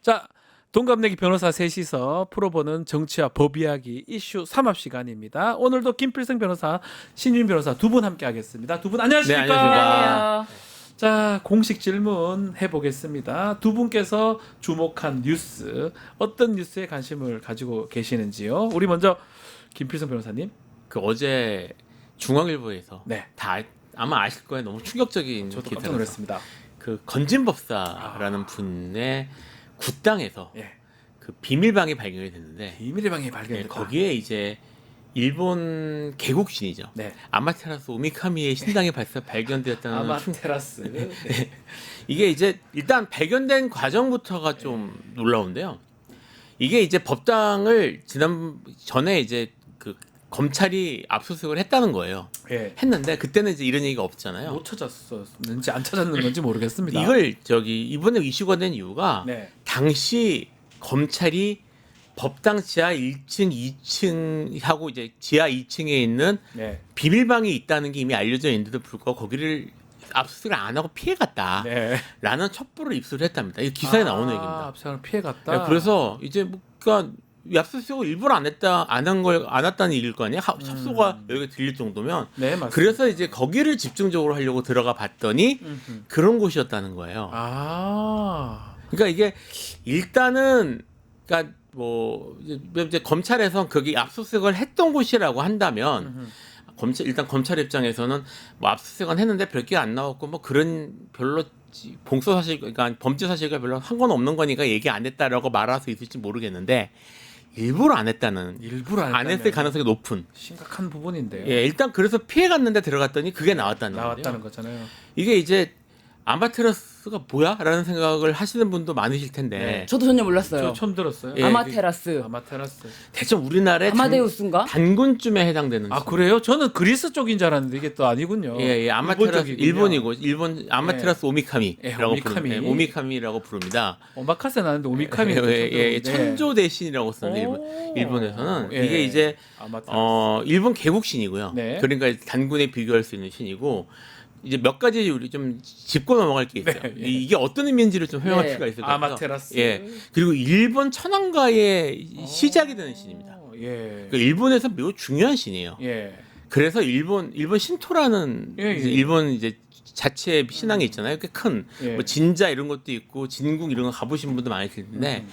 자, 동갑내기 변호사 셋이서 풀어보는 정치와 법 이야기 이슈 3합 시간입니다. 오늘도 김필성 변호사, 신윤 변호사 두 분 함께 하겠습니다. 두 분 안녕하십니까? 네, 안녕하십니까. 자, 공식 질문 해보겠습니다. 두 분께서 주목한 뉴스, 어떤 뉴스에 관심을 가지고 계시는지요? 우리 먼저 김필성 변호사님. 그 어제 중앙일보에서 네. 아마 아실 거예요. 너무 충격적인 저도 깜짝 기사라서. 놀랐습니다. 그 건진법사라는 분의 굿당에서 예. 그 비밀방이 발견이 됐는데 비밀의 방이 발견됐다. 거기에 이제 일본 개국신이죠. 네. 아마테라스 오미카미의 신당이 발견되었다는 아마테라스. 네. 이게 이제 일단 발견된 과정부터가 좀 놀라운데요. 이게 이제 법당을 전에 이제 그 검찰이 압수수색을 했다는 거예요. 예. 했는데 그때는 이제 이런 얘기가 없잖아요. 못 찾았었는지 안 찾았는 건지 모르겠습니다. 이걸 이번에 이슈가 된 이유가 네. 당시 검찰이 법당 지하 1층, 2층 하고 이제 지하 2층에 있는 네. 비밀방이 있다는 게 이미 알려져 있는데도 불구하고 거기를 압수수색을 안 하고 피해갔다라는 네. 첩보를 입수를 했답니다. 이 기사에 나오는 얘기입니다. 압수를 피해 갔다. 네, 그래서 이제 뭐 그러니까 압수수색을 일부러 안 했다는 얘기일 거 아니야? 첩소가 여기 들릴 정도면. 네, 맞습니다. 그래서 이제 거기를 집중적으로 하려고 들어가 봤더니 그런 곳이었다는 거예요. 아. 그러니까 이게 일단은 그러니까 뭐 이제 검찰에서 거기 압수수색을 했던 곳이라고 한다면 일단 검찰 입장에서는 뭐 압수수색은 했는데 별게 안 나왔고 뭐 그런 별로 공소 사실 그러니까 범죄 사실과 별로 상관없는 거니까 얘기 안 했다라고 말할 수 있을지 모르겠는데 일부러 안 했다는 일부러 안 했을 가능성이 높은 심각한 부분인데요. 예, 일단 그래서 피해 갔는데 들어갔더니 그게 나왔다는 거예요. 거잖아요. 이게 이제 아마테라스가 뭐야?라는 생각을 하시는 분도 많으실 텐데 네. 저도 전혀 몰랐어요. 저 처음 들었어요. 예, 아마테라스. 아마테라스. 대충 우리나라의 아마데우스인가? 단군쯤에 해당되는 아, 그래요? 저는 그리스 쪽인 줄 알았는데 이게 또 아니군요. 예, 아마테라스 일본적이군요. 일본 아마테라스 오미카미라고 오미카미. 부릅니다. 오미카미라고 부릅니다. 오마카세 나는데 오미카미. 천조 대신이라고 쓰는 오. 일본에서는 예. 이게 이제 아마테라스. 일본 개국신이고요. 네. 그러니까 단군에 비교할 수 있는 신이고 이제 몇 가지 우리 좀 짚고 넘어갈 게 있어요. 네, 예. 이게 어떤 의미인지를 좀 설명할 네. 필요가 있을 것 같아요. 아마테라스. 예. 그리고 일본 천황가의 시작이 되는 신입니다. 예. 그러니까 일본에서 매우 중요한 신이에요. 예. 그래서 일본 신토라는 예, 예. 이제 일본 이제 자체 신앙이 있잖아요. 꽤 큰 예. 뭐 진자 이런 것도 있고 진국 이런 거 가보신 분도 많으실 텐데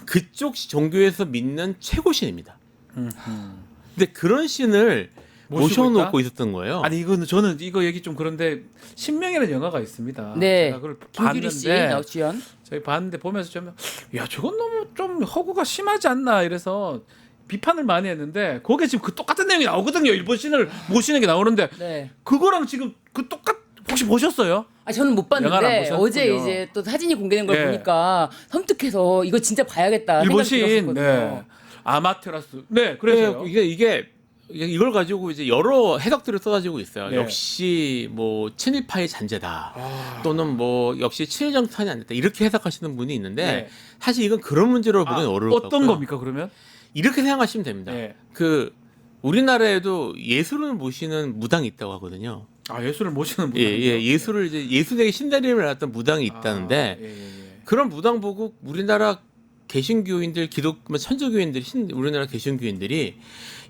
그쪽 종교에서 믿는 최고 신입니다. 근데 그런 신을 모셔놓고 있었던 거예요. 아니 이거는 저는 이거 얘기 좀 그런데 신명이라는 영화가 있습니다. 네. 제가 그걸 김규리 씨 봤는데 주연. 저희 봤는데 보면서 좀 야 저건 너무 좀 허구가 심하지 않나 이래서 비판을 많이 했는데 거기에 지금 그 똑같은 내용이 나오거든요. 일본 신을 모시는 게 나오는데 네. 그거랑 지금 그 혹시 보셨어요? 아 저는 못 영화를 안 봤는데 보셨군요. 어제 이제 또 사진이 공개된 걸 네. 보니까 섬뜩해서 이거 진짜 봐야겠다 일본 생각이 신 들었거든요. 네. 아마테라스. 네, 그래서요. 이걸 가지고 이제 여러 해석들을 쏟아지고 있어요. 네. 역시 뭐 친일파의 잔재다. 아. 또는 뭐 역시 친일 정탄이 안 됐다. 이렇게 해석하시는 분이 있는데 네. 사실 이건 그런 문제로 보기는 어려울 것 어떤 같고요. 겁니까 그러면? 이렇게 생각하시면 됩니다. 네. 그 우리나라에도 예술을 모시는 무당이 있다고 하거든요. 아 예술을 모시는 분. 예술을 이제 예술에게 신대림을 낳았던 무당이 있다는데 그런 무당 보고 우리나라 개신교인들 천주교인들이 우리나라 개신교인들이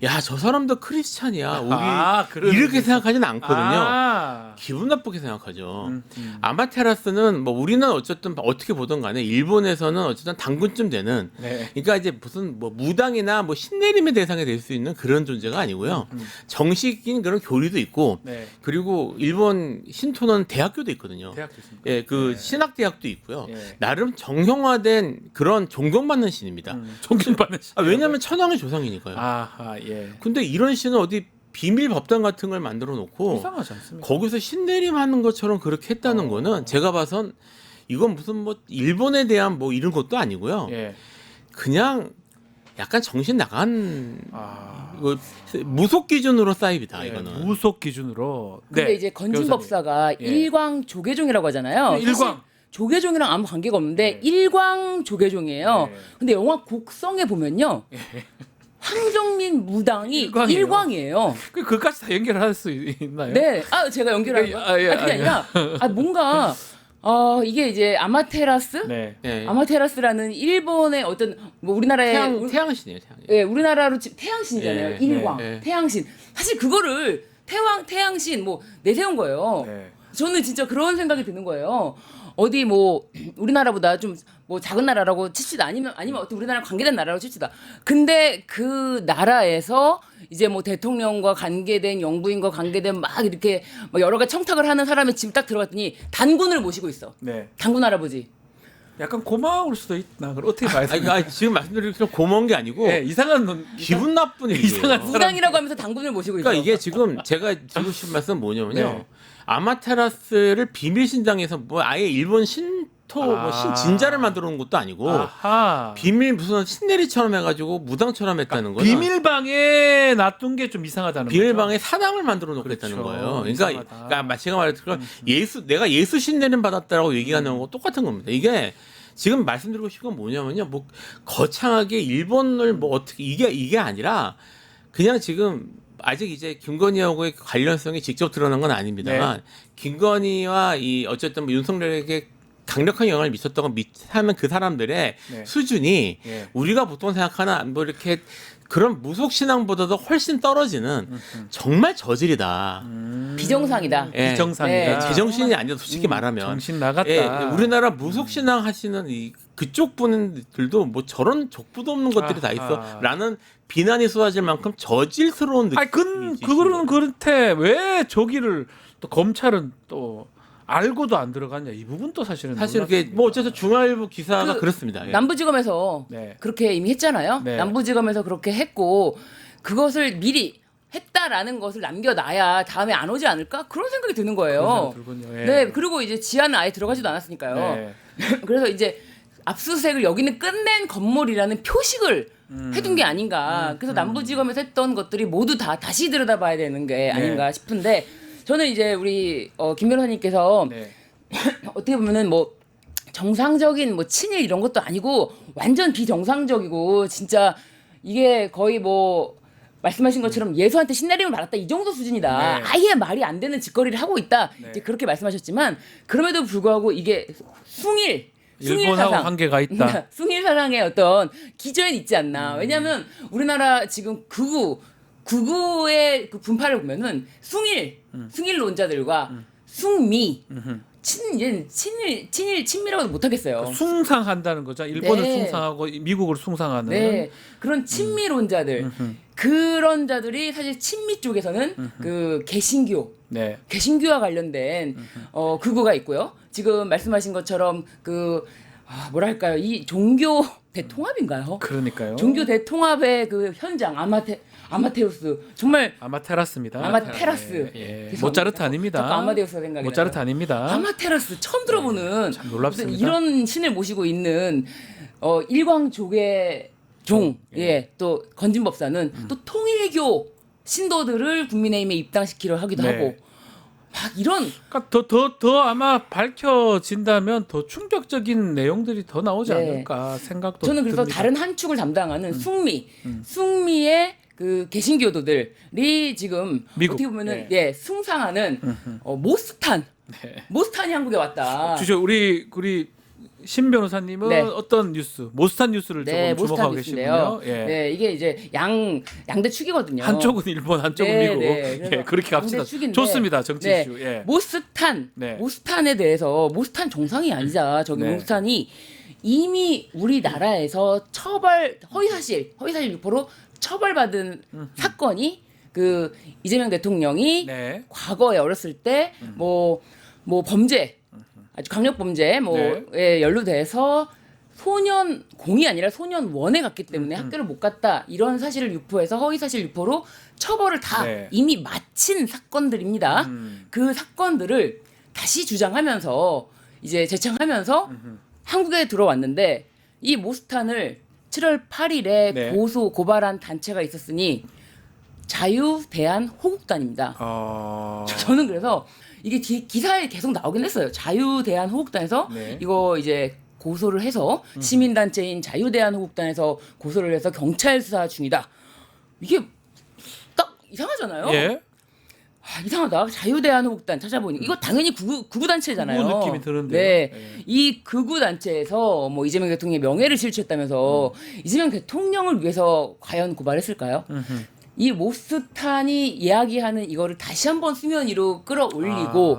야 저 사람도 크리스찬이야 우리 이렇게 생각하지는 않거든요. 기분 나쁘게 생각하죠. 아마테라스는 뭐 우리는 어쨌든 어떻게 보든 간에 일본에서는 어쨌든 단군쯤 되는 네. 그러니까 이제 무슨 뭐 무당이나 뭐 신내림의 대상이 될 수 있는 그런 존재가 아니고요. 정식인 그런 교리도 있고 네. 그리고 일본 신토는 대학교도 있거든요. 대학교 있습니까? 예, 그 신학대학도 있고요. 예. 나름 정형화된 그런 존경받는 신입니다. 존경받는 신. 왜냐하면 천황의 조상이니까요. 아하 예. 근데 이런 신은 어디 비밀 법당 같은 걸 만들어 놓고 이상하지 않습니까? 거기서 신내림하는 것처럼 그렇게 했다는 거는 제가 봐선 이건 무슨 뭐 일본에 대한 뭐 이런 것도 아니고요. 예. 그냥 약간 정신 나간 아. 이거 무속 기준으로 쌓입니다. 예, 이거는. 무속 기준으로. 근데 이제 건진법사가 예. 일광 조계종이라고 하잖아요. 네, 일광. 사실 조계종이랑 아무 관계가 없는데 네. 일광 조계종이에요. 네. 근데 영화 곡성에 보면요. 황정민 무당이 일광이에요? 일광이에요. 그까지 다 연결할 수 있나요? 네. 아, 제가 연결한 거. 아, 예, 그게 아니라 뭔가 이게 이제 아마테라스? 네. 예. 아마테라스라는 일본의 어떤 뭐 우리나라의 태양신이에요. 태양. 예, 우리나라로 태양신이잖아요. 예, 일광, 예, 예. 태양신. 사실 그거를 태양신 뭐 내세운 거예요. 네. 저는 진짜 그런 생각이 드는 거예요. 어디 뭐 우리나라보다 좀 뭐 작은 나라라고 칩시다. 아니면 어떤 우리나라 관계된 나라라고 칩시다. 근데 그 나라에서 이제 뭐 대통령과 관계된 영부인과 관계된 막 이렇게 막 여러 가지 청탁을 하는 사람이 지금 딱 들어갔더니 단군을 모시고 있어. 네. 단군 할아버지. 약간 고마울 수도 있나? 그걸 어떻게 봐야 되나? 아니, 지금 말씀드린 것처럼 고마운 게 아니고 네, 이상한 기분 나쁜 일이에요. 이상한 무당이라고 하면서 단군을 모시고 있어. 그러니까 이게 지금 제가 드리고 싶은 말씀은 뭐냐면요. 네. 아마테라스를 비밀 신당에서 뭐 아예 일본 신토 뭐 신진자를 만들어 놓은 것도 아니고 아하. 비밀 무슨 신내리처럼 해가지고 무당처럼 했다는 거예요. 비밀방에 놔둔 게 좀 이상하다는 거죠. 비밀방에 사당을 만들어 놓겠다는 그렇죠. 거예요. 이상하다. 그러니까 제가 말했던 내가 예수 신내림 받았다라고 얘기하는 거 똑같은 겁니다. 이게 지금 말씀드리고 싶은 건 뭐냐면요. 뭐 거창하게 일본을 뭐 어떻게 이게 아니라 그냥 지금 아직 이제 김건희하고의 관련성이 직접 드러난 건 아닙니다만 김건희와 이 어쨌든 뭐 윤석열에게 강력한 영향을 미쳤다고 하면 그 사람들의 네. 수준이 예. 우리가 보통 생각하는 뭐 이렇게 그런 무속 신앙보다도 훨씬 떨어지는 정말 저질이다. 비정상이다. 예. 비정상이다. 네, 제정신이 아니다. 솔직히 말하면 정신 나갔다. 예, 우리나라 무속 신앙 하시는 이 그쪽 분들도 뭐 저런 족부도 없는 것들이 다 아하. 있어라는 비난이 쏟아질 만큼 저질스러운 느낌이 아니 그거는 그렇대. 왜 저기를 또 검찰은 또 알고도 안 들어갔냐? 이 부분도 사실은 사실 그게 놀랍습니다. 뭐 어쨌든 중앙일보 기사가 그 그렇습니다. 예. 남부지검에서 네. 그렇게 이미 했잖아요. 네. 남부지검에서 그렇게 했고 그것을 미리 했다라는 것을 남겨놔야 다음에 안 오지 않을까? 그런 생각이 드는 거예요. 그런 생각 들군요. 예. 네, 그리고 이제 지하는 아예 들어가지도 않았으니까요. 네. 그래서 이제 압수수색을 여기는 끝낸 건물이라는 표식을 해둔 게 아닌가. 그래서 남부지검에서 했던 것들이 모두 다 다시 들여다봐야 되는 게 아닌가 싶은데 저는 이제 우리 김 변호사님께서 네. 어떻게 보면은 뭐 정상적인 뭐 친일 이런 것도 아니고 완전 비정상적이고 진짜 이게 거의 뭐 말씀하신 것처럼 예수한테 신내림을 받았다 이 정도 수준이다. 네. 아예 말이 안 되는 짓거리를 하고 있다. 네. 이제 그렇게 말씀하셨지만 그럼에도 불구하고 이게 숭일 일본하고 사상. 관계가 있다. 숭일 사상의 어떤 기저엔 있지 않나. 왜냐하면 우리나라 지금 극우의 그 분파를 보면은 숭일론자들과 숭미 친미라고도 못하겠어요. 숭상한다는 거죠. 일본을 네. 숭상하고 미국을 숭상하는. 네, 그런 친미론자들 그런 자들이 사실 친미 쪽에서는 그 네. 개신교와 관련된 극우가 있고요. 지금 말씀하신 것처럼 뭐랄까요, 이 종교 대통합인가요? 그러니까요. 종교 대통합의 그 현장 아마테우스 정말 아마테라스입니다. 아마테라스. 예. 죄송합니다. 모차르트 아닙니다. 자꾸 아마데우스가 생각이 모차르트 나요. 아닙니다. 아마테라스 처음 들어보는 참 놀랍습니다. 무슨 이런 신을 모시고 있는 일광족의 종, 또 건진법사는 또 통일교 신도들을 국민의힘에 입당시키려 하기도 네. 하고 막 이런 그러니까 더 아마 밝혀진다면 더 충격적인 내용들이 더 나오지 네. 않을까 생각도 저는 그래서 듭니다. 다른 한 축을 담당하는 숭미의 그 개신교도들이 지금 미국. 어떻게 보면은 네. 숭상하는 모스탄이 한국에 왔다. 주저 우리 신 변호사님은 네. 어떤 뉴스, 모스탄 뉴스를 네, 조금 주목하고 모스탄 뉴스인데요. 계시군요. 예. 네, 이게 이제 양대 축이거든요. 한쪽은 일본, 한쪽은 네, 미국. 네. 예, 그래서 그렇게 갑시다. 양대 축인데, 좋습니다. 정치 네, 이슈. 예. 네. 모스탄에 대해서 모스탄 정상이 아니자. 저기 네. 모스탄이 이미 우리나라에서 허위사실 유포로 처벌받은 사건이 그 이재명 대통령이 네. 과거에 어렸을 때 뭐 범죄 아주 강력 범죄 네. 에 연루돼서 소년공이 아니라 소년원에 갔기 때문에 학교를 못 갔다 이런 사실을 유포해서 허위사실 유포로 처벌을 다 네. 이미 마친 사건들입니다. 그 사건들을 다시 주장하면서 이제 재창하면서 한국에 들어왔는데 이 모스탄을 7월 8일에 네. 고발한 단체가 있었으니 자유대한호국단입니다. 저는 그래서 이게 기사에 계속 나오긴 했어요. 자유대한호국단에서 네. 이거 이제 고소를 해서 시민단체인 자유대한호국단에서 고소를 해서 경찰 수사 중이다. 이게 딱 이상하잖아요. 예. 이상하다. 자유대한민국단 찾아보니 이거 당연히 극우 단체잖아요. 극우 느낌이 드는데요. 네. 네. 이 극우 단체에서 뭐 이재명 대통령의 명예를 실추했다면서 이재명 대통령을 위해서 과연 고발했을까요? 이 모스탄이 이야기하는 이거를 다시 한번 수면 위로 끌어올리고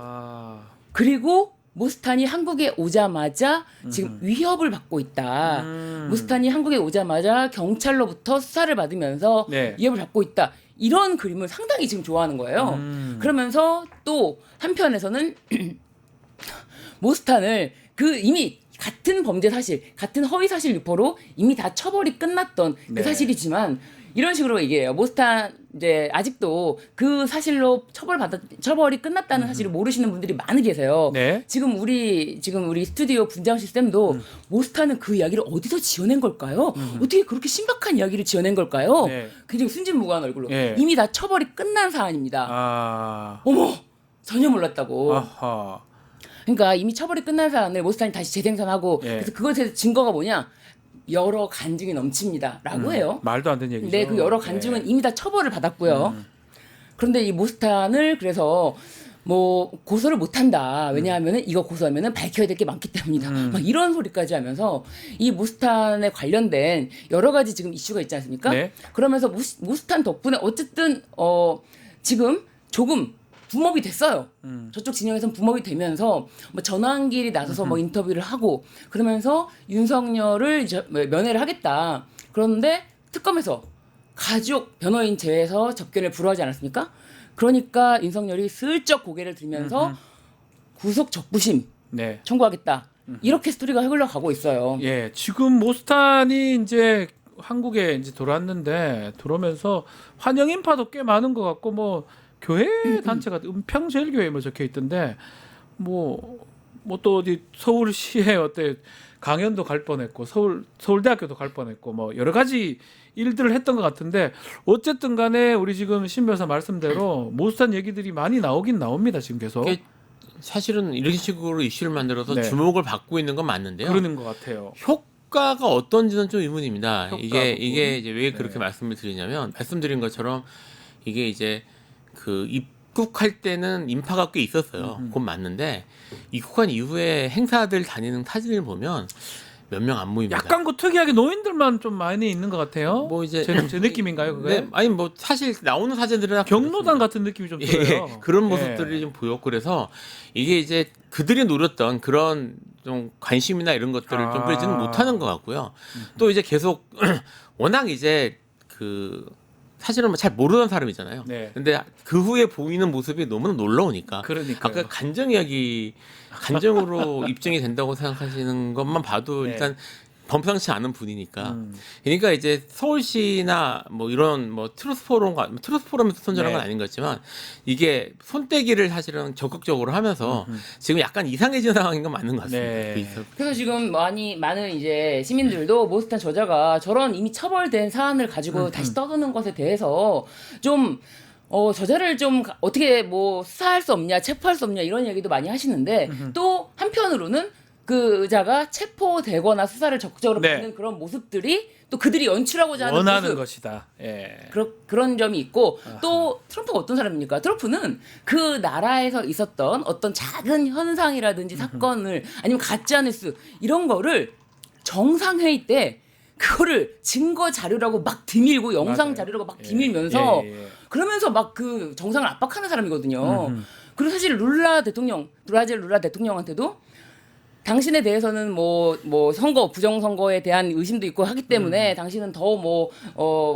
그리고 모스탄이 한국에 오자마자 지금 위협을 받고 있다. 모스탄이 한국에 오자마자 경찰로부터 수사를 받으면서 네. 위협을 받고 있다. 이런 그림을 상당히 지금 좋아하는 거예요. 그러면서 또 한편에서는 모스탄을 그 이미 같은 범죄 사실, 같은 허위 사실 유포로 이미 다 처벌이 끝났던 그 네. 사실이지만 이런 식으로 얘기해요. 모스탄 이제 아직도 그 사실로 처벌이 끝났다는 사실을 모르시는 분들이 많이 계세요. 네. 지금 우리 스튜디오 분장 시스템도 모스탄은 그 이야기를 어디서 지어낸 걸까요? 어떻게 그렇게 신박한 이야기를 지어낸 걸까요? 네. 굉장히 순진무구한 얼굴로 네. 이미 다 처벌이 끝난 사안입니다. 어머 전혀 몰랐다고. 아하. 그러니까 이미 처벌이 끝난 사안을 모스탄이 다시 재생산하고 예. 그래서 그것에 증거가 뭐냐? 여러 간증이 넘칩니다라고 해요. 말도 안 되는 얘기죠. 네, 그 여러 간증은 네. 이미 다 처벌을 받았고요. 그런데 이 모스탄을 그래서 뭐 고소를 못 한다. 왜냐하면은 이거 고소하면은 밝혀야 될 게 많기 때문이다. 막 이런 소리까지 하면서 이 모스탄에 관련된 여러 가지 지금 이슈가 있지 않습니까? 네. 그러면서 모스탄 덕분에 어쨌든 지금 조금 붐업이 됐어요. 저쪽 진영에서는 붐업이 되면서 뭐 전환길이 나서서 뭐 인터뷰를 하고 그러면서 윤석열을 이제 면회를 하겠다. 그런데 특검에서 가족 변호인 제외해서 접견을 불허하지 않았습니까? 그러니까 윤석열이 슬쩍 고개를 들면서 구속 적부심 네. 청구하겠다. 이렇게 스토리가 흘러가고 있어요. 예, 지금 모스탄이 이제 한국에 이제 들어왔는데 들어오면서 환영 인파도 꽤 많은 것 같고 뭐 교회 단체가 은평제일교회 뭐 적혀 있던데 뭐 또 어디 서울시에 어때 강연도 갈 뻔했고 서울대학교도 갈 뻔했고 뭐 여러 가지 일들을 했던 것 같은데 어쨌든 간에 우리 지금 신 변호사 말씀대로 모스탄 얘기들이 많이 나오긴 나옵니다 지금 계속. 사실은 이런 식으로 이슈를 만들어서 네. 주목을 받고 있는 건 맞는데요. 그러는 것 같아요. 효과가 어떤지는 좀 의문입니다. 효과 이게 이제 왜 그렇게 네. 말씀을 드리냐면 말씀드린 것처럼 이게 이제 그 입국할 때는 인파가 꽤 있었어요. 그건 맞는데 입국한 이후에 행사들 다니는 사진을 보면 몇 명 안 모입니다. 약간 그 특이하게 노인들만 좀 많이 있는 것 같아요. 뭐 이제 제 느낌인가요, 그게? 네, 아니 뭐 사실 나오는 사진들은 다 경로당 그렇습니다. 같은 느낌이 좀 예, 들어요. 그런 예. 모습들이 좀 보였고 그래서 이게 이제 그들이 노렸던 그런 좀 관심이나 이런 것들을 좀 보이지는 못하는 것 같고요. 또 이제 계속 워낙 이제 그 사실은 뭐 잘 모르는 사람이잖아요. 네. 근데 그 후에 보이는 모습이 너무나 놀라우니까. 그러니까요. 아까 간정으로 입증이 된다고 생각하시는 것만 봐도 네. 일단 범상치 않은 분이니까. 그러니까 이제 서울시나 뭐 이런 뭐 트루스 포럼에서 선전한 네. 건 아닌 것 같지만 이게 손떼기를 사실은 적극적으로 하면서 지금 약간 이상해진 상황인 건 맞는 것 같습니다. 네. 그 있어. 그래서 지금 많은 이제 시민들도 모스탄 저자가 저런 이미 처벌된 사안을 가지고 다시 떠드는 것에 대해서 좀 저자를 좀 어떻게 뭐 수사할 수 없냐, 체포할 수 없냐 이런 얘기도 많이 하시는데 또 한편으로는 그 의자가 체포되거나 수사를 적극적으로 네. 받는 그런 모습들이 또 그들이 연출하고자 하는 원하는 모습 것이다. 예. 그런 점이 있고 또 트럼프가 어떤 사람입니까? 트럼프는 그 나라에서 있었던 어떤 작은 현상이라든지 사건을 아니면 가짜뉴스 이런 거를 정상회의 때 그거를 증거 자료라고 막 디밀고 영상 맞아요. 자료라고 막 예. 디밀면서 예. 그러면서 막 그 정상을 압박하는 사람이거든요. 그리고 사실 브라질 룰라 대통령한테도 당신에 대해서는 뭐 부정 선거에 대한 의심도 있고 하기 때문에 당신은 더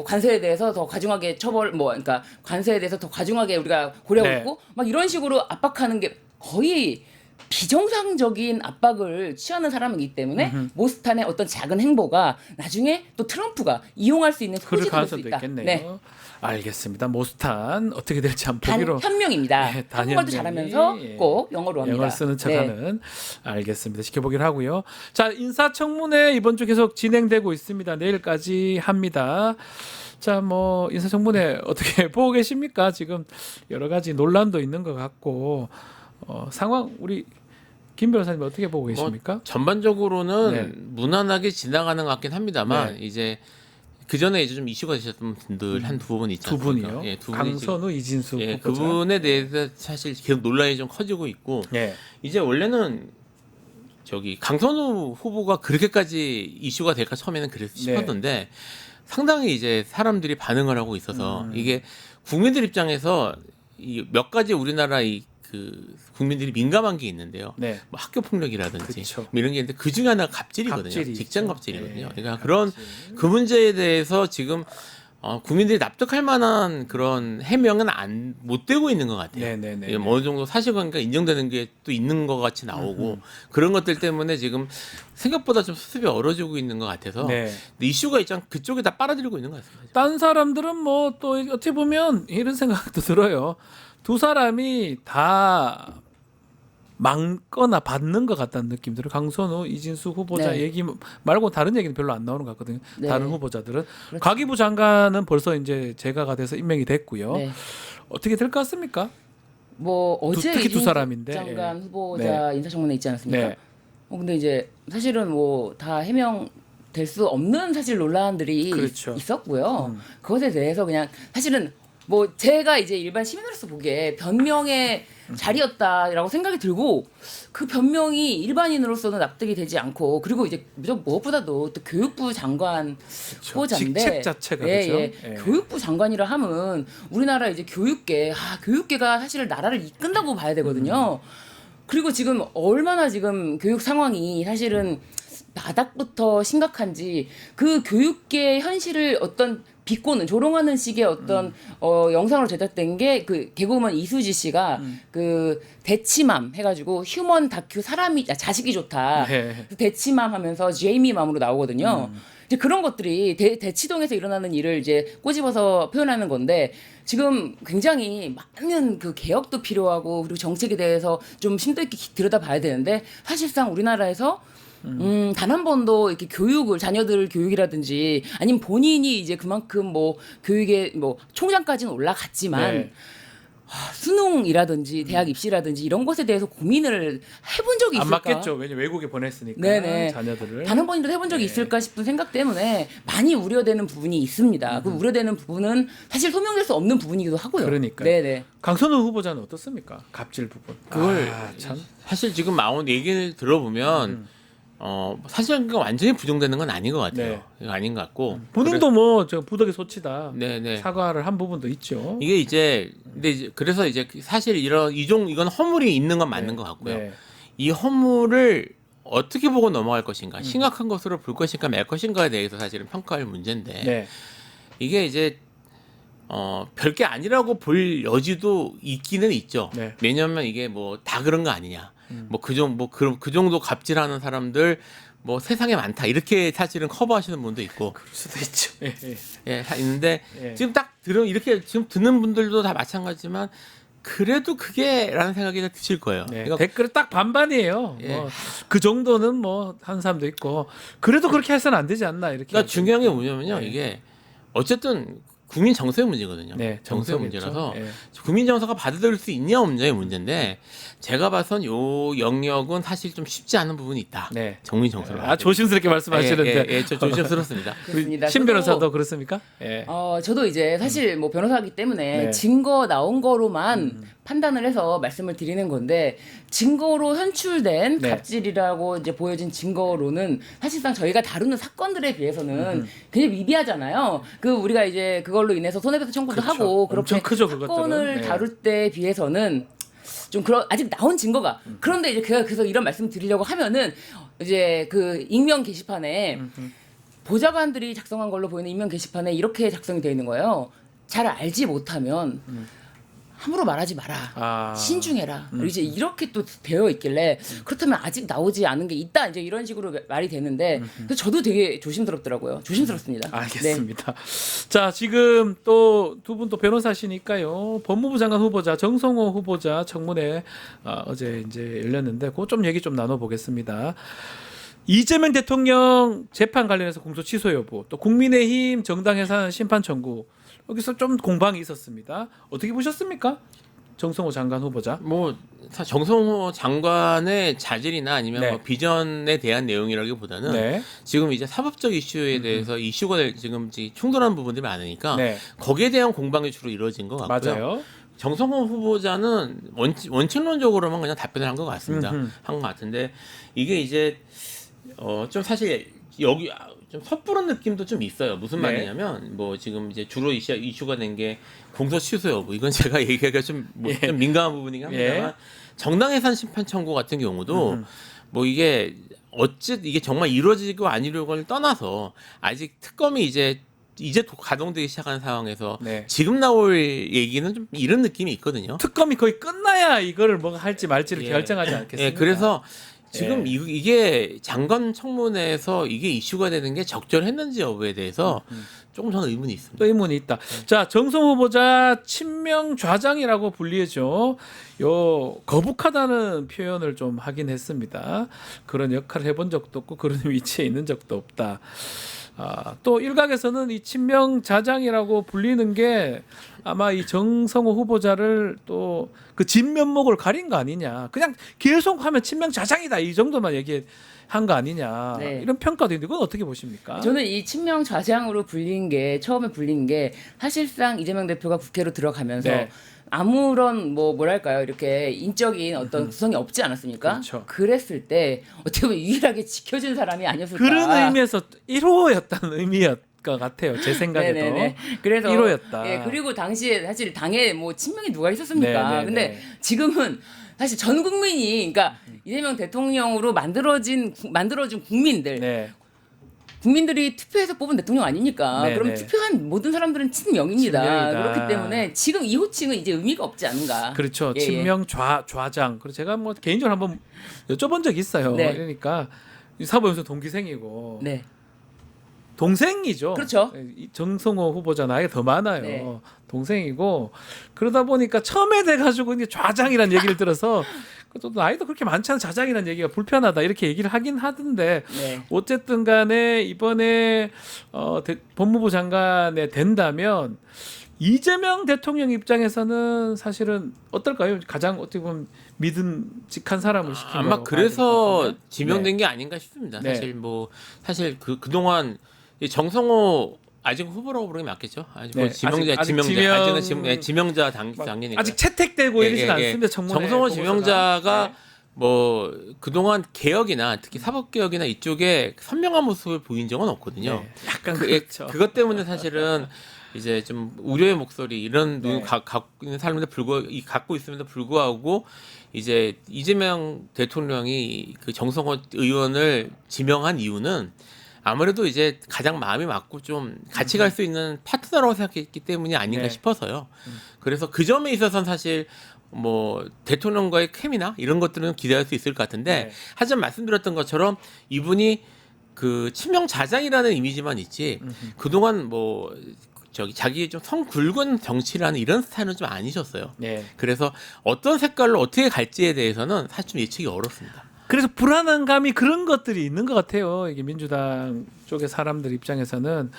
관세에 대해서 더 과중하게 그러니까 관세에 대해서 더 과중하게 우리가 고려하고 네. 있고 막 이런 식으로 압박하는 게 거의 비정상적인 압박을 취하는 사람이기 때문에 모스탄의 어떤 작은 행보가 나중에 또 트럼프가 이용할 수 있는 그럴 소지가 될 수 가능성도 있다. 있겠네요. 네. 알겠습니다. 모스탄 어떻게 될지 한번 단 보기로. 현명입니다. 네, 한국말도 잘하면서 예. 꼭 영어로 합니다. 영어를 쓰는 네. 척하는. 알겠습니다. 지켜보기로 하고요. 자, 인사청문회 이번 주 계속 진행되고 있습니다. 내일까지 합니다. 자, 뭐 인사청문회 어떻게 보고 계십니까? 지금 여러 가지 논란도 있는 것 같고 상황 우리 김 변호사님 어떻게 보고 계십니까? 전반적으로는 네. 무난하게 지나가는 것 같긴 합니다만 네. 이제 그 전에 이제 좀 이슈가 되셨던 분들 한 두 분 있지 두 않습니까? 분이요. 예, 두 분이 강선우, 이진수 예, 후보자. 그분에 대해서 사실 계속 논란이 좀 커지고 있고 예. 이제 원래는 저기 강선우 후보가 그렇게까지 이슈가 될까 처음에는 그랬 싶었는데 상당히 이제 사람들이 반응을 하고 있어서 이게 국민들 입장에서 이 몇 가지 우리나라 그 국민들이 민감한 게 있는데요. 네. 뭐 학교 폭력이라든지 그쵸. 뭐 이런 게 있는데 그 중에 하나가 갑질이거든요. 갑질이 직장 있죠. 갑질이거든요. 네, 그러니까 그런 그 문제에 대해서 지금 국민들이 납득할 만한 그런 해명은 못 되고 있는 것 같아요. 네네네. 예, 어느 정도 사실관계가 인정되는 게 또 있는 것 같이 나오고 그런 것들 때문에 지금 생각보다 좀 수습이 얼어지고 있는 것 같아서 네. 근데 이슈가 있잖아 그쪽에 다 빨아들이고 있는 것 같습니다. 딴 사람들은 뭐 또 어떻게 보면 이런 생각도 들어요. 두 사람이 다 막거나 받는 것 같다는 느낌 들어요. 강선우, 이진수 후보자 네. 얘기 말고 다른 얘기는 별로 안 나오는 것 같거든요. 네. 다른 후보자들은. 그렇죠. 과기부 장관은 벌써 이제 재가가 돼서 임명이 됐고요. 네. 어떻게 될 것 같습니까? 뭐 어제 특히 두 이준석 사람인데. 장관 후보자 인사청문회 있지 않았습니까? 네. 근데 이제 사실은 뭐 다 해명될 수 없는 사실 논란들이 그렇죠. 있었고요. 그것에 대해서 그냥 사실은 뭐 제가 이제 일반 시민으로서 보기에 변명의 자리였다라고 생각이 들고 그 변명이 일반인으로서는 납득이 되지 않고 그리고 이제 무엇보다도 또 교육부 장관 후보자인데 직책 자체가 예, 그죠? 예. 예. 교육부 장관이라 하면 우리나라 이제 교육계가 사실 나라를 이끈다고 봐야 되거든요. 그리고 지금 얼마나 지금 교육 상황이 사실은 바닥부터 심각한지 그 교육계 현실을 어떤 비꼬는 조롱하는 식의 어떤 영상으로 제작된 게 그 개그우먼 이수지 씨가 그 대치맘 해가지고 휴먼 다큐 사람이 자식이 좋다 네. 대치맘 하면서 제이미맘으로 나오거든요. 이제 그런 것들이 대치동에서 일어나는 일을 이제 꼬집어서 표현하는 건데 지금 굉장히 많은 그 개혁도 필요하고 그리고 정책에 대해서 좀 심도 있게 들여다봐야 되는데 사실상 우리나라에서 단 한 번도 이렇게 교육을 자녀들 교육이라든지 아니면 본인이 이제 그만큼 뭐 교육에 뭐 총장까지는 올라갔지만 네. 수능이라든지 대학 입시라든지 이런 것에 대해서 고민을 해본 적이 안 있을까? 맞겠죠. 왜냐 외국에 보냈으니까 네네. 자녀들을. 단 한 번이라도 해본 적이 있을까 싶은 생각 때문에 많이 우려되는 부분이 있습니다. 그 우려되는 부분은 사실 소명될 수 없는 부분이기도 하고요. 그러니까요. 네네. 강선우 후보자는 어떻습니까? 갑질 부분. 그걸 참. 사실 지금 나온 얘기를 들어보면 사실 그 완전히 부정되는 건 아닌 것 같아요. 이거 아닌 것 같고 본인도 뭐 저 부덕의 소치다. 네네. 사과를 한 부분도 있죠. 이게 이제 근데 이제 그래서 이제 사실 이건 허물이 있는 건 맞는 것 같고요. 네. 이 허물을 어떻게 보고 넘어갈 것인가, 심각한 것으로 볼 것인가 말 것인가에 대해서 사실은 평가할 문제인데 네. 이게 이제 별게 아니라고 볼 여지도 있기는 있죠. 네. 왜냐하면 이게 뭐 다 그런 거 아니냐. 뭐 그 정도 갑질하는 사람들 뭐 세상에 많다 이렇게 사실은 커버하시는 분도 있고 그럴 수도 있죠. 예, 예. 있는데 예. 지금 딱 이렇게 지금 듣는 분들도 다 마찬가지지만 그래도 그게라는 생각이 드실 거예요. 네. 그러니까 댓글 딱 반반이에요. 예. 뭐 그 정도는 뭐 한 사람도 있고 그래도 그렇게 해서는 안 되지 않나 이렇게. 그러니까 중요한 게 뭐냐면요. 네. 이게 어쨌든 국민 정서의 문제거든요. 네, 정서의 정서겠죠. 문제라서 예. 국민 정서가 받아들일 수 있냐 없냐의 문제인데 제가 봐선 요 영역은 사실 좀 쉽지 않은 부분이 있다. 네. 정민 정서를. 아 조심스럽게 말씀하시는데 예, 저 조심스럽습니다. 그렇습니다. 신 저도- 변호사도 그렇습니까? 예. 저도 이제 사실 뭐 변호사이기 때문에 네. 증거 나온 거로만 판단을 해서 말씀을 드리는 건데 증거로 현출된 네. 갑질이라고 이제 보여진 증거로는 사실상 저희가 다루는 사건들에 비해서는 굉장히 미비하잖아요. 그 우리가 이제 그걸로 인해서 손해배상 청구도 그렇죠. 하고 그렇게 엄청 크죠, 그것들은. 사건을 네. 다룰 때에 비해서는 좀 아직 나온 증거가 그런데 이제 제가 그래서 이런 말씀 드리려고 하면은 이제 그 익명 게시판에 보좌관들이 작성한 걸로 보이는 익명 게시판에 이렇게 작성이 되어 있는 거예요. 잘 알지 못하면 함부로 말하지 마라. 아. 신중해라. 이제 이렇게 또 되어 있길래 그렇다면 아직 나오지 않은 게 있다. 이제 이런 식으로 말이 되는데 그래서 저도 되게 조심스럽더라고요. 조심스럽습니다. 네. 알겠습니다. 자, 지금 또 두 분 또 변호사시니까요. 법무부 장관 후보자 정성호 후보자 청문회 어제 이제 열렸는데 그거 좀 얘기 좀 나눠보겠습니다. 이재명 대통령 재판 관련해서 공소 취소 여부, 또 국민의힘 정당 해산 심판 청구 여기서 좀 공방이 있었습니다. 어떻게 보셨습니까? 정성호 장관 후보자. 뭐 정성호 장관의 자질이나 아니면 네. 뭐 비전에 대한 내용이라기보다는 네. 지금 이제 사법적 이슈에 대해서 이슈가 지금 충돌하는 부분들이 많으니까 네. 거기에 대한 공방이 주로 이루어진 것 같고요. 맞아요. 정성호 후보자는 원칙론적으로만 그냥 답변을 한 것 같습니다. 음흠. 한 것 같은데 이게 이제 좀 사실 여기 좀 섣부른 느낌도 좀 있어요. 무슨 네. 말이냐면 뭐 지금 이제 주로 이슈가 된 게 공소 취소 여부. 이건 제가 얘기하기가 좀 민감한 부분이긴 합니다만 정당 해산 심판 청구 같은 경우도 뭐 이게 이게 정말 이루어지고 안 이루어지고를 떠나서 아직 특검이 이제 가동되기 시작한 상황에서 네. 지금 나올 얘기는 좀 이런 느낌이 있거든요. 특검이 거의 끝나야 이거를 뭐 할지 말지를 예. 결정하지 않겠습니까? 예, 그래서 지금 예. 이게 장관 청문회에서 이게 이슈가 되는 게 적절했는지 여부에 대해서 조금 저는 의문이 있습니다. 또 의문이 있다. 자, 정성호 후보자 친명 좌장이라고 불리죠. 요 거북하다는 표현을 좀 하긴 했습니다. 그런 역할을 해본 적도 없고 그런 위치에 있는 적도 없다. 또 일각에서는 이 친명 좌장이라고 불리는 게 아마 이 정성호 후보자를 또 그 진면목을 가린 거 아니냐. 그냥 계속 하면 친명 좌장이다 이 정도만 얘기한 거 아니냐. 네. 이런 평가도 있는데 그건 어떻게 보십니까? 저는 이 친명 좌장으로 처음에 불린 게 사실상 이재명 대표가 국회로 들어가면서 네. 아무런 뭐랄까요 이렇게 인적인 어떤 구성이 없지 않았습니까? 그렇죠. 그랬을 때 어떻게 보면 유일하게 지켜준 사람이 아니었을까? 그런 의미에서 1호였다는 의미였 것 같아요. 제 생각에도. 네네네. 그래서 1호였다. 예, 그리고 당시에 사실 당에 뭐 친명이 누가 있었습니까? 네네네. 근데 지금은 사실 전 국민이 그러니까 이재명 대통령으로 만들어준 국민들 네. 국민들이 투표해서 뽑은 대통령 아닙니까? 네네. 그럼 투표한 모든 사람들은 친명입니다. 친명이다. 그렇기 때문에 지금 이 호칭은 이제 의미가 없지 않은가. 그렇죠. 예, 친명 좌장. 그리고 제가 뭐 개인적으로 한번 여쭤본 적이 있어요. 네. 그러니까 사법연수 동기생이고 네. 동생이죠. 그렇죠. 이 정성호 후보자 나이가 더 많아요. 네. 동생이고 그러다 보니까 처음에 돼가지고 이게 좌장이라는 얘기를 들어서 또 나이도 그렇게 많지 않은 좌장이라는 얘기가 불편하다 이렇게 얘기를 하긴 하던데 네. 어쨌든 간에 이번에 법무부 장관에 된다면 이재명 대통령 입장에서는 사실은 어떨까요? 가장 어떻게 보면 믿음직한 사람을 시키는 아마 그래서 지명된 게 아닌가 싶습니다. 네. 사실 그동안 이 정성호 아직 후보라고 부르는 게 맞겠죠? 아직 네. 지명자 당연이니까. 아직 채택되고 이러진 예. 않습니다. 청문회 정성호 보고서가. 지명자가 네. 뭐 그동안 개혁이나 특히 사법 개혁이나 이쪽에 선명한 모습을 보인 적은 없거든요. 네. 약간 그렇죠. 그것 때문에 사실은 이제 좀 우려의 목소리 이런 눈 갖고 있는 사람들 갖고 있음에도 불구하고 이제 이재명 대통령이 그 정성호 의원을 지명한 이유는 아무래도 이제 가장 마음이 맞고 좀 같이 갈 수 있는 파트너라고 생각했기 때문이 아닌가 네. 싶어서요. 그래서 그 점에 있어서는 사실 뭐 대통령과의 케미나 이런 것들은 기대할 수 있을 것 같은데 네. 하지만 말씀드렸던 것처럼 이분이 그 친명 자장이라는 이미지만 있지 그동안 뭐 자기 좀 성 굵은 정치라는 이런 스타일은 좀 아니셨어요. 네. 그래서 어떤 색깔로 어떻게 갈지에 대해서는 사실 좀 예측이 어렵습니다. 그래서 불안한 감이 그런 것들이 있는 것 같아요. 이게 민주당 쪽의 사람들 입장에서는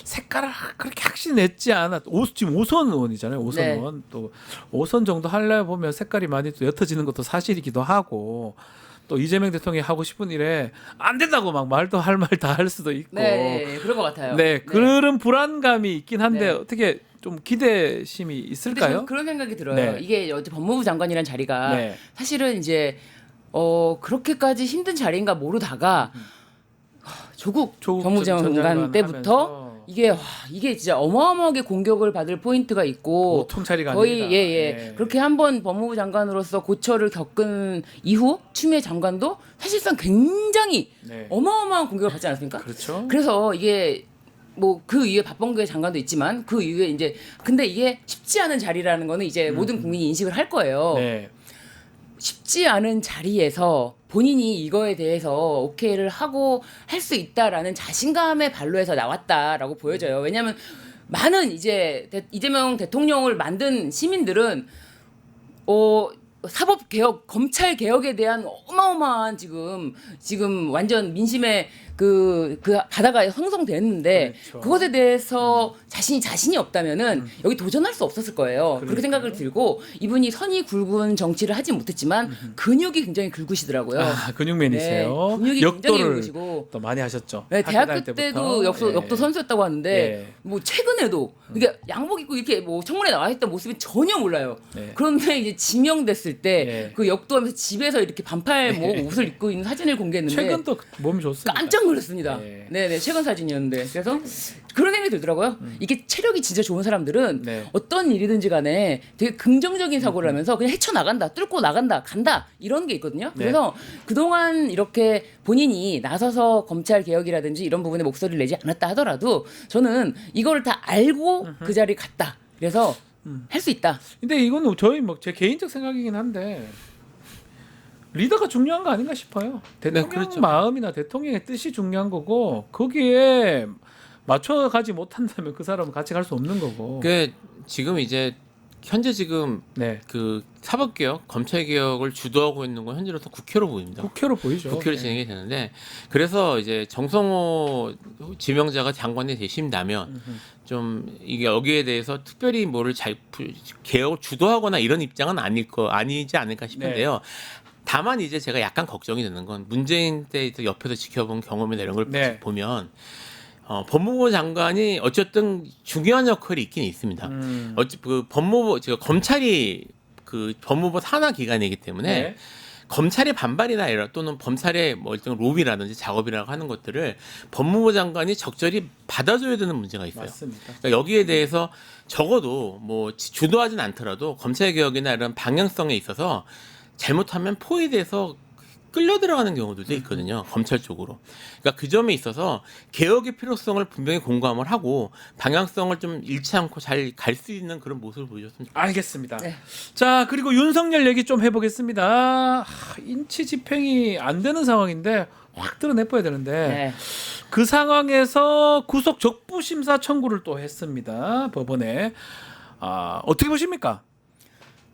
색깔을 그렇게 확실히 냈지 않아. 지금 5선 의원이잖아요. 5선 네. 의원 또 5선 정도 하려 보면 색깔이 많이 또 옅어지는 것도 사실이기도 하고 또 이재명 대통령이 하고 싶은 일에 안 된다고 막 말도 할 말 다 할 수도 있고. 네, 그럴 것 같아요. 네, 그런 불안감이 있긴 한데 네. 어떻게 좀 기대심이 근데 있을까요? 저는 그런 생각이 들어요. 네. 이게 어제 법무부 장관이란 자리가 네. 사실은 이제 그렇게까지 힘든 자리인가 모르다가 조국 법무부 장관 때부터 이게 진짜 어마어마하게 공격을 받을 포인트가 있고 통찰이가 거의 아닙니다. 네. 그렇게 한번 법무부 장관으로서 고초를 겪은 이후 추미애 장관도 사실상 굉장히 네. 어마어마한 공격을 받지 않았습니까? 그렇죠. 그래서 이게 뭐 그 이후에 박범계 장관도 있지만 그 이후에 이제 근데 이게 쉽지 않은 자리라는 거는 이제 모든 국민이 인식을 할 거예요. 네. 쉽지 않은 자리에서 본인이 이거에 대해서 오케이를 하고 할 수 있다라는 자신감의 발로에서 나왔다라고 보여져요. 왜냐하면 많은 이제 이재명 대통령을 만든 시민들은 사법 개혁, 검찰 개혁에 대한 어마어마한 지금 완전 민심의 그 바다가 형성됐는데 그렇죠. 그것에 대해서 자신이 없다면은 여기 도전할 수 없었을 거예요. 그렇게 그러니까요. 생각을 들고 이분이 선이 굵은 정치를 하지 못했지만 근육이 굉장히 굵으시더라고요. 아, 근육맨이세요. 네, 근육이 굉장히 역도를 굵으시고 또 많이 하셨죠. 네, 학교 대학교 다닐 때도 때부터. 역도 선수였다고 하는데 예. 뭐 최근에도 이게 양복 입고 이렇게 뭐 청문회 나와 있던 모습이 전혀 몰라요. 네. 그런데 이제 지명됐을 때 예. 그 역도하면서 집에서 이렇게 반팔 뭐 옷을 입고 있는 사진을 공개했는데 최근 또 몸이 좋습니다. 깜짝 놀랐습니다. 네. 네네 최근 사진이었는데 그래서 그런 생각이 들더라고요. 이게 체력이 진짜 좋은 사람들은 네. 어떤 일이든지 간에 되게 긍정적인 사고를 하면서 그냥 헤쳐나간다, 뚫고 나간다, 간다 이런 게 있거든요. 네. 그래서 그동안 이렇게 본인이 나서서 검찰 개혁이라든지 이런 부분에 목소리를 내지 않았다 하더라도 저는 이거를 다 알고 그 자리에 갔다. 그래서 할 수 있다. 근데 이거는 저희 뭐 제 개인적 생각이긴 한데 리더가 중요한 거 아닌가 싶어요. 대통령 그렇죠. 마음이나 대통령의 뜻이 중요한 거고 거기에 맞춰가지 못한다면 그 사람은 같이 갈 수 없는 거고. 그 지금 이제 현재 지금 네. 그 사법개혁, 검찰개혁을 주도하고 있는 건 현재로서 국회로 보입니다. 국회로 보이죠. 국회로 네. 진행이 되는데 그래서 이제 정성호 지명자가 장관이 되신다면 좀 이게 여기에 대해서 특별히 뭐를 개혁을 주도하거나 이런 입장은 아니지 않을까 싶은데요. 다만 이제 제가 약간 걱정이 되는 건 문재인 때 옆에서 지켜본 경험이나 이런 걸 네. 보면 법무부 장관이 어쨌든 중요한 역할이 있긴 있습니다. 그 검찰이 그 법무부 산하 기관이기 때문에 네. 검찰의 반발이나 이런 또는 검찰의 뭐 일정 로비라든지 작업이라고 하는 것들을 법무부 장관이 적절히 받아줘야 되는 문제가 있어요. 맞습니다. 그러니까 여기에 대해서 적어도 뭐 주도하진 않더라도 검찰 개혁이나 이런 방향성에 있어서 잘못하면 포위돼서 끌려 들어가는 경우들도 있거든요. 검찰 쪽으로. 그러니까 그 점에 있어서 개혁의 필요성을 분명히 공감을 하고 방향성을 좀 잃지 않고 잘 갈 수 있는 그런 모습을 보여줬으면 좋겠습니다. 알겠습니다. 네. 자 그리고 윤석열 얘기 좀 해보겠습니다. 인치 집행이 안 되는 상황인데 확 드러내봐야 되는데 네. 그 상황에서 구속 적부 심사 청구를 또 했습니다. 법원에. 어떻게 보십니까,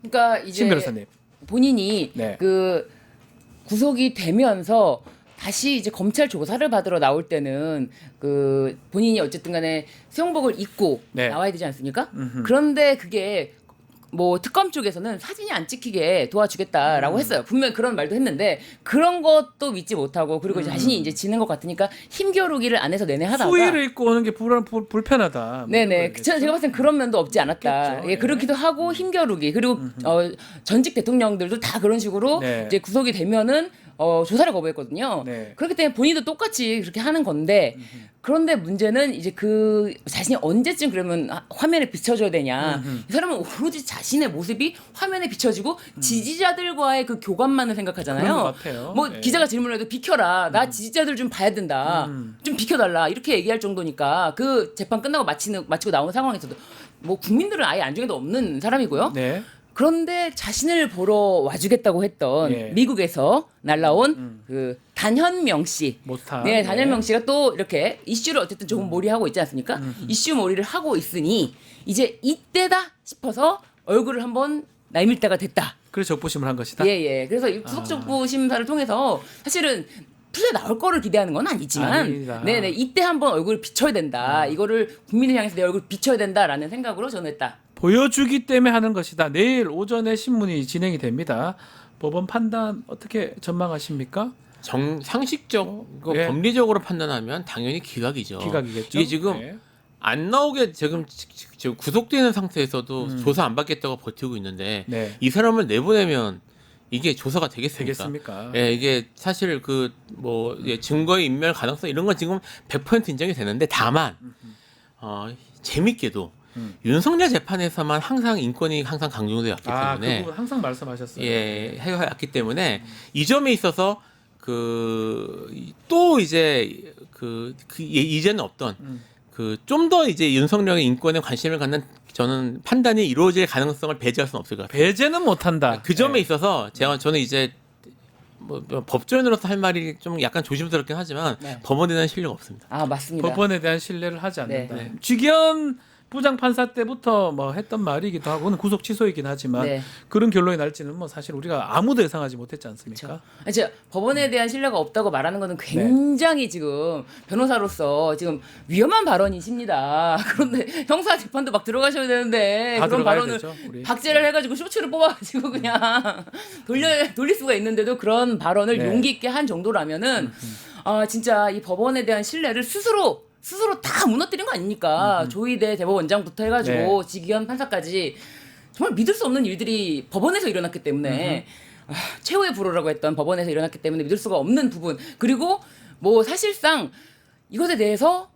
그러니까 이제 신 변호사님? 본인이 네. 그 구속이 되면서 다시 이제 검찰 조사를 받으러 나올 때는 그 본인이 어쨌든 간에 수영복을 입고 네. 나와야 되지 않습니까? 그런데 그게 뭐 특검 쪽에서는 사진이 안 찍히게 도와주겠다라고 했어요. 분명히 그런 말도 했는데 그런 것도 믿지 못하고 그리고 자신이 이제 지는 것 같으니까 힘겨루기를 안에서 내내 하다가 후의를 입고 오는 게 불편하다. 뭐 네네. 이런 거 제가 봤을 땐 그런 면도 없지 않았다. 있겠죠. 예, 그렇기도 하고 힘겨루기 그리고 전직 대통령들도 다 그런 식으로 네. 이제 구속이 되면은 조사를 거부했거든요. 네. 그렇기 때문에 본인도 똑같이 그렇게 하는 건데 그런데 문제는 이제 그 자신이 언제쯤 그러면 화면에 비춰줘야 되냐. 이 사람은 오로지 자신의 모습이 화면에 비춰지고 지지자들과의 그 교감만을 생각하잖아요. 그런 것 같아요. 뭐 네. 기자가 질문을 해도 비켜라. 나 지지자들 좀 봐야 된다. 좀 비켜달라. 이렇게 얘기할 정도니까 그 재판 끝나고 마치고 나온 상황에서도 뭐 국민들은 아예 안중에도 없는 사람이고요. 네. 그런데 자신을 보러 와주겠다고 했던 예. 미국에서 날라온 그 단현명 씨. 모타. 네, 단현명 씨가 또 이렇게 이슈를 어쨌든 조금 몰이하고 있지 않습니까? 이슈 몰이를 하고 있으니 이제 이때다 싶어서 얼굴을 한번 내밀 때가 됐다. 그래서 적부심을 한 것이다. 예, 예. 그래서 이 구속적부 심사를 통해서 사실은 투자에 나올 거를 기대하는 건 아니지만, 아닙니다. 네네 이때 한번 얼굴을 비춰야 된다. 이거를 국민을 향해서 내 얼굴 비춰야 된다라는 생각으로 저는 했다. 보여주기 때문에 하는 것이다. 내일 오전에 신문이 진행이 됩니다. 법원 판단 어떻게 전망하십니까? 상식적, 예. 법리적으로 판단하면 당연히 기각이죠. 기각이겠죠. 이게 지금 네. 안 나오게 지금 구속되는 상태에서도 조사 안 받겠다고 버티고 있는데 네. 이 사람을 내보내면 이게 조사가 되겠습니까? 되겠습니까? 예, 이게 사실 그 뭐 증거의 인멸 가능성 이런 건 지금 100% 인정이 되는데 다만 재밌게도 윤석열 재판에서만 항상 인권이 항상 강조되어 왔기 때문에 그 부분 항상 말씀하셨어요. 예, 해왔기 때문에 이 점에 있어서 또 이제 이제는 없던 좀 더 이제 윤석열의 인권에 관심을 갖는 저는 판단이 이루어질 가능성을 배제할 수는 없을 것 같아요. 배제는 못한다. 그 점에 네. 있어서 저는 이제 뭐 법조인으로서 할 말이 좀 약간 조심스럽긴 하지만 네. 법원에 대한 신뢰가 없습니다. 아 맞습니다. 법원에 대한 신뢰를 하지 않는다. 네. 직연 부장 판사 때부터 뭐 했던 말이기도 하고 오늘 구속 취소이긴 하지만 네. 그런 결론이 날지는 뭐 사실 우리가 아무도 예상하지 못했지 않습니까? 진짜 법원에 대한 신뢰가 없다고 말하는 거는 굉장히 지금 변호사로서 지금 위험한 발언이십니다. 그런데 형사 재판도 막 들어가셔야 되는데 다 그런 들어가야 발언을 되죠, 우리. 박제를 해가지고 쇼츠를 뽑아가지고 그냥 돌릴 수가 있는데도 그런 발언을 네. 용기 있게 한 정도라면은 아 진짜 이 법원에 대한 신뢰를 스스로 다 무너뜨린 거 아닙니까? 조희대 대법원장부터 해가지고 지기현 판사까지 정말 믿을 수 없는 일들이 법원에서 일어났기 때문에 최후의 불호라고 했던 법원에서 일어났기 때문에 믿을 수가 없는 부분. 그리고 뭐 사실상 이것에 대해서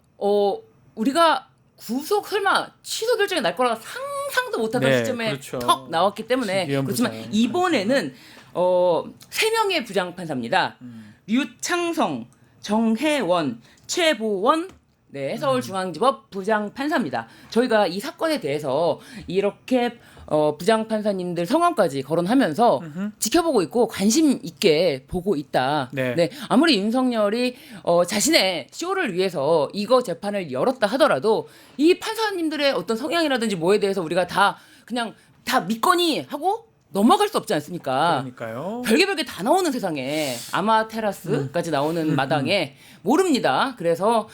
우리가 구속 설마 취소 결정이 날 거라 상상도 못하던 네, 시점에 그렇죠. 턱 나왔기 때문에 지기현 그렇지만 부장. 이번에는 3명의 부장판사입니다. 류창성, 정혜원, 최보원 서울중앙지법 부장판사입니다. 저희가 이 사건에 대해서 이렇게 부장판사님들 성함까지 거론하면서 지켜보고 있고 관심 있게 보고 있다. 네. 아무리 윤석열이 자신의 쇼를 위해서 이거 재판을 열었다 하더라도 이 판사님들의 어떤 성향이라든지 뭐에 대해서 우리가 다 그냥 다 믿거니 하고 넘어갈 수 없지 않습니까? 그러니까요. 별게 다 나오는 세상에 아마테라스까지 나오는 마당에 모릅니다. 그래서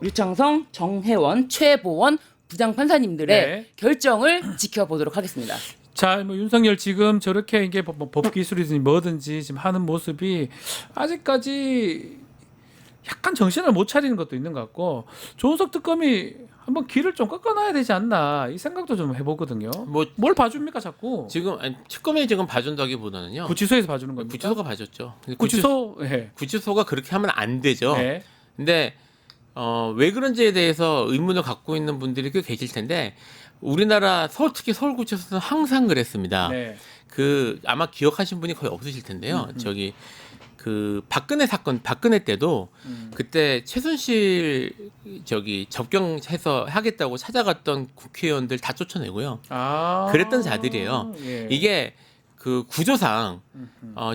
류창성, 정혜원, 최보원 부장판사님들의 네. 결정을 지켜보도록 하겠습니다. 자, 뭐 윤석열 지금 저렇게 이게 법 기술이든지 뭐든지 지금 하는 모습이 아직까지 약간 정신을 못 차리는 것도 있는 것 같고 조은석 특검이 한번 길을 좀 꺾어놔야 되지 않나 이 생각도 좀 해보거든요. 뭐 뭘 봐줍니까 자꾸? 지금 특검이 지금 봐준다기보다는요. 구치소에서 봐주는 겁니까? 구치소가 봐줬죠. 구치소? 네. 구치소가 그렇게 하면 안 되죠. 네. 근데 왜 그런지에 대해서 의문을 갖고 있는 분들이 꽤 계실 텐데 우리나라 특히 서울구치소는 항상 그랬습니다. 네. 그 아마 기억하신 분이 거의 없으실 텐데요. 저기 그 박근혜 사건 박근혜 때도 그때 최순실 저기 접경해서 하겠다고 찾아갔던 국회의원들 다 쫓아내고요. 아. 그랬던 자들이에요. 예. 이게 그 구조상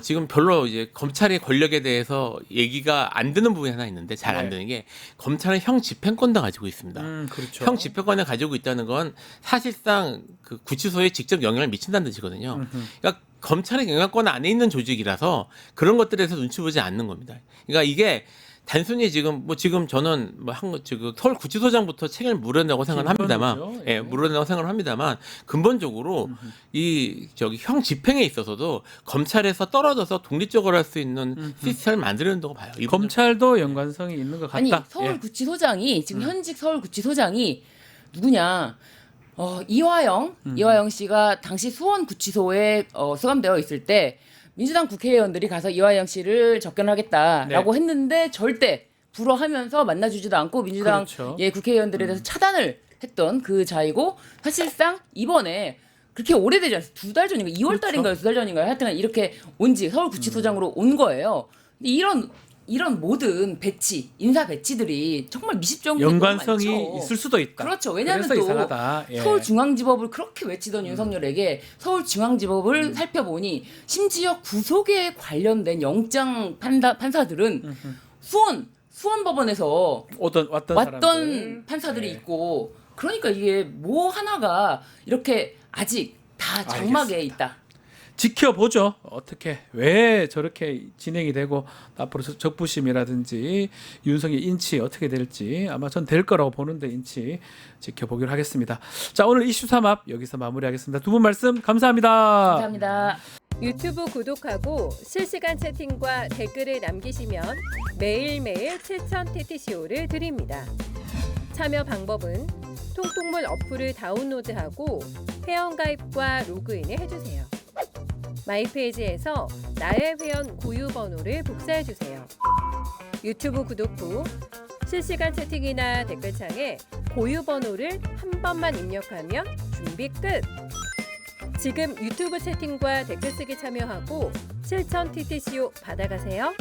지금 별로 이제 검찰의 권력에 대해서 얘기가 안 되는 부분이 하나 있는데 잘 안 네. 되는 게 검찰은 형 집행권도 가지고 있습니다. 그렇죠. 형 집행권을 가지고 있다는 건 사실상 그 구치소에 직접 영향을 미친다는 뜻이거든요. 그러니까 검찰의 영향권 안에 있는 조직이라서 그런 것들에서 눈치 보지 않는 겁니다. 그러니까 이게 단순히 지금 저는 지금 서울 구치소장부터 책임을 물어낸다고 생각을 합니다만, 기본이죠. 예, 물어낸다고 생각을 합니다만 근본적으로 형 집행에 있어서도 검찰에서 떨어져서 독립적으로 할 수 있는 시스템을 만들어야 된다고 봐요. 이 검찰도 연관성이 있는 것 같다. 아니 서울구치소장이 지금 현직 서울구치소장이 누구냐? 이화영 씨가 당시 수원구치소에 수감되어 있을 때 민주당 국회의원들이 가서 이화영 씨를 접견하겠다라고 했는데 절대 불허하면서 만나주지도 않고 민주당 그렇죠. 국회의원들에 대해서 차단을 했던 그 자이고 사실상 이번에 그렇게 오래되지 않습니다. 2달 전인가 2월 달인가요? 2달 전인가요? 하여튼 이렇게 온지 서울구치소장으로 온 거예요. 근데 이런 모든 인사 배치들이 정말 미십적인 게 너무 연관성이 많죠. 있을 수도 있다. 그렇죠. 왜냐하면 그래서 또 이상하다. 예. 서울중앙지법을 그렇게 외치던 윤석열에게 서울중앙지법을 살펴보니 심지어 구속에 관련된 영장 판사들은 수원법원에서 왔던 사람들. 판사들이 네. 있고 그러니까 이게 뭐 하나가 이렇게 아직 다 장막에 있다. 지켜보죠. 어떻게 왜 저렇게 진행이 되고 앞으로 적부심이라든지 윤석열 인치 어떻게 될지 아마 전 될 거라고 보는데 인치 지켜보기로 하겠습니다. 자, 오늘 이슈 3합 여기서 마무리하겠습니다. 두 분 말씀 감사합니다. 감사합니다. 유튜브 구독하고 실시간 채팅과 댓글을 남기시면 매일매일 7천 TTCO를 드립니다. 참여 방법은 통통물 어플을 다운로드하고 회원가입과 로그인을 해주세요. 마이페이지에서 나의 회원 고유 번호를 복사해주세요. 유튜브 구독 후 실시간 채팅이나 댓글창에 고유 번호를 한 번만 입력하면 준비 끝! 지금 유튜브 채팅과 댓글 쓰기 참여하고 실천 TTCO 받아가세요.